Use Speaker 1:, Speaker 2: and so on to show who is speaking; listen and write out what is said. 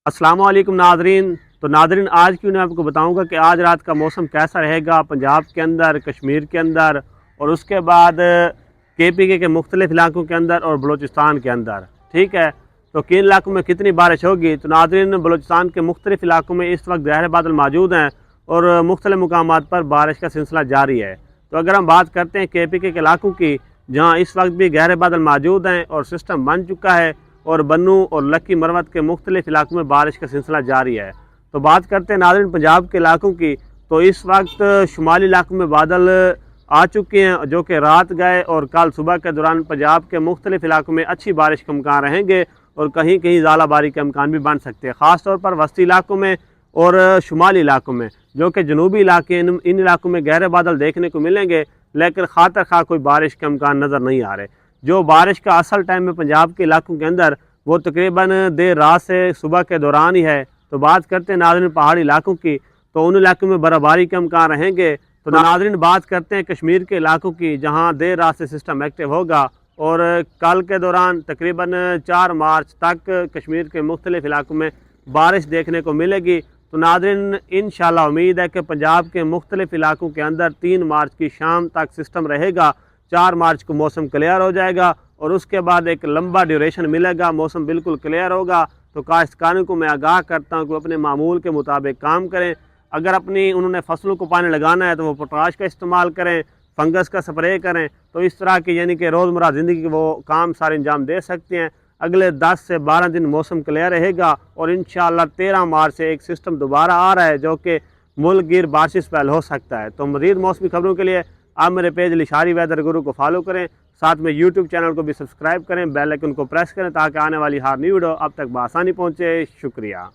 Speaker 1: अस्सलाम वालेकुम नाज़रीन। तो नाज़रीन, आज की मैं आपको बताऊंगा कि आज रात का मौसम कैसा रहेगा पंजाब के अंदर, कश्मीर के अंदर और उसके बाद KPK के मुख्तलिफ़ इलाकों के अंदर और बलूचिस्तान के अंदर। ठीक है, तो किन इलाकों में कितनी बारिश होगी। तो नाज़रीन, बलूचिस्तान के मुख्तलिफ़ इलाकों में इस वक्त गहरे बादल मौजूद हैं और मुख्तलिफ़ मुकामात पर बारिश का सिलसिला जारी है। तो अगर हम बात करते हैं KPK के इलाकों की, जहाँ इस वक्त भी गहरे बादल मौजूद हैं और सिस्टम बन चुका है, और बन्नू और लक्की मरवत के मुख्तलिफ इलाकों में बारिश का सिलसिला जारी है। तो बात करते हैं नाज़रीन पंजाब के इलाकों की, तो इस वक्त शुमाली इलाकों में बादल आ चुके हैं जो कि रात गए और कल सुबह के दौरान पंजाब के मुख्तलिफ इलाकों में अच्छी बारिश के इम्कान रहेंगे और कहीं कहीं ज़ालाबारी के इम्कान भी बन सकते हैं, ख़ास तौर पर वस्ती इलाकों में और शुमाली इलाकों में, जो कि जनूबी इलाके इन इलाकों में गहरे बादल देखने को मिलेंगे, लेकिन खातर खा कोई बारिश के इम्कान नज़र नहीं आ रहे। जो बारिश का असल टाइम है पंजाब के इलाकों के अंदर, वो तकरीबन देर रात से सुबह के दौरान ही है। तो बात करते हैं नाज़रीन पहाड़ी इलाकों की, तो उन इलाकों में बर्फ़बारी के इम्कान रहेंगे। तो नाज़रीन बात करते हैं कश्मीर के इलाकों की, जहां देर रात से सिस्टम एक्टिव होगा और कल के दौरान तकरीबन 4 मार्च तक कश्मीर के मुख्तलिफ इलाकों में बारिश देखने को मिलेगी। तो नाज़रीन इंशाअल्लाह उम्मीद है कि पंजाब के मुख्तलिफ इलाकों के अंदर 3 मार्च की शाम तक सिस्टम रहेगा। 4 मार्च को मौसम क्लियर हो जाएगा और उसके बाद एक लंबा ड्यूरेशन मिलेगा, मौसम बिल्कुल क्लियर होगा। तो काश्तकारों को मैं आगाह करता हूँ कि अपने मामूल के मुताबिक काम करें। अगर अपनी उन्होंने फसलों को पानी लगाना है तो वो पोटाश का इस्तेमाल करें, फंगस का स्प्रे करें। तो इस तरह की यानी कि रोज़मर्रा ज़िंदगी के वो काम सारे अंजाम दे सकते हैं। अगले 10 से 12 दिन मौसम क्लियर रहेगा और इंशाअल्लाह 13 मार्च से एक सिस्टम दोबारा आ रहा है जो कि मुल्क गिर बारिश स्पेल हो सकता है। तो मज़ीद मौसमी खबरों के लिए आप मेरे पेज लिशारी वेदर गुरु को फॉलो करें, साथ में यूट्यूब चैनल को भी सब्सक्राइब करें, बेल आइकन को प्रेस करें ताकि आने वाली हर न्यू वीडियो आप तक बआसानी पहुँचे। शुक्रिया।